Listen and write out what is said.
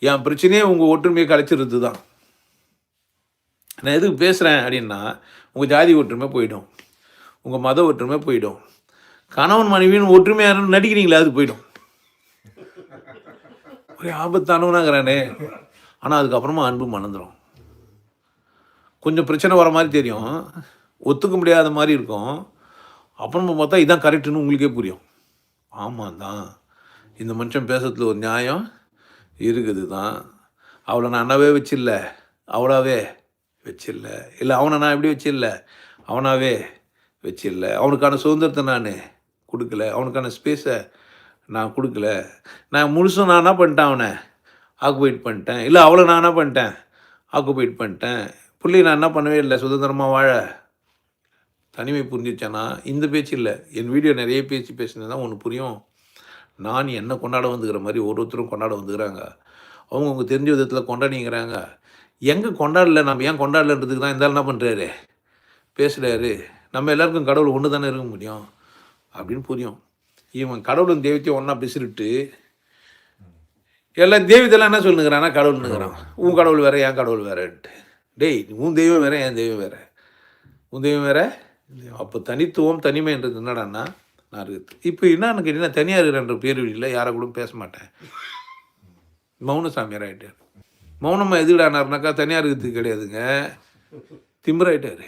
என் பிரச்சனையே உங்கள் ஒற்றுமையை கலைச்சிருது தான். நான் எதுக்கு பேசுகிறேன் அப்படின்னா, உங்கள் ஜாதி ஒற்றுமை போயிடும், உங்கள் மத ஒற்றுமை போயிடும், கணவன் மனைவின்னு ஒற்றுமையாக நடிக்கிறீங்களா அது போயிடும். ஒரே ஆபத்தானவனாங்கிறானே. ஆனால் அதுக்கப்புறமா அன்பு மணந்துடும். கொஞ்சம் பிரச்சனை வர மாதிரி தெரியும், ஒத்துக்க முடியாத மாதிரி இருக்கும். அப்புறமா பார்த்தா இதான் கரெக்டுன்னு உங்களுக்கே புரியும். ஆமாம் தான், இந்த மனுஷன் பேசுறதுல ஒரு நியாயம் இருக்குது தான். அவளை நான் அண்ணாவே வச்சில்ல, அவளாவே வச்சில்ல, இல்லை அவனை நான் எப்படி வச்சில்ல, அவனாவே வச்சில்ல, அவனுக்கான சுதந்திரத்தை நான் கொடுக்கல, அவனுக்கான ஸ்பேஸை நான் கொடுக்கல, நான் முழுசும் நான் என்ன பண்ணிட்டேன், அவனை ஆக்குபைட் பண்ணிட்டேன், இல்லை அவளை நான் என்ன பண்ணிட்டேன், ஆக்குபைட் பண்ணிட்டேன், பிள்ளையை நான் என்ன பண்ணவே இல்லை சுதந்திரமாக வாழ. தனிமை புரிஞ்சிச்சானா இந்த பேச்சு இல்லை, என் வீடியோ நிறைய பேச்சு பேசினது தான் ஒன்று புரியும். நான் என்ன கொண்டாட வந்துக்கிற மாதிரி ஒருத்தரும் கொண்டாட வந்துக்கிறாங்க, அவங்கவுங்க தெரிஞ்ச விதத்தில் கொண்டாடிங்கிறாங்க. எங்கே கொண்டாடல, நம்ம ஏன் கொண்டாடலன்றதுக்கு தான் இருந்தாலும் என்ன பண்ணுறாரு, பேசுகிறாரு. நம்ம எல்லாருக்கும் கடவுள் ஒன்று தானே இருக்க முடியும் அப்படின்னு புரியும். இவன் கடவுளும் தெய்வத்தையும் ஒன்றா பேசிட்டு எல்லா தெய்வத்தெல்லாம் என்ன சொல்லுங்கிறான்னா கடவுள்னுங்கிறான். உன் கடவுள் வேறு என் கடவுள் வேறன்ட்டு. டேய், உன் தெய்வம் வேறு என் தெய்வம் வேறு, உன் தெய்வம் வேறு. அப்போ தனித்துவம் தனிமைன்றது என்னடான்னா நான் இருக்குது. இப்போ என்னன்னு கேட்டீங்கன்னா தனியார் இருக்கிறன்ற பேர் வீட்டில் யாரை கூட பேச மாட்டேன், மௌன சாமியார் ஆகிட்டார். மௌனமாக எதுக்கிடானாருனாக்கா தனியார் இருக்கிறதுக்கு கிடையாதுங்க, திமிராயிட்டார்.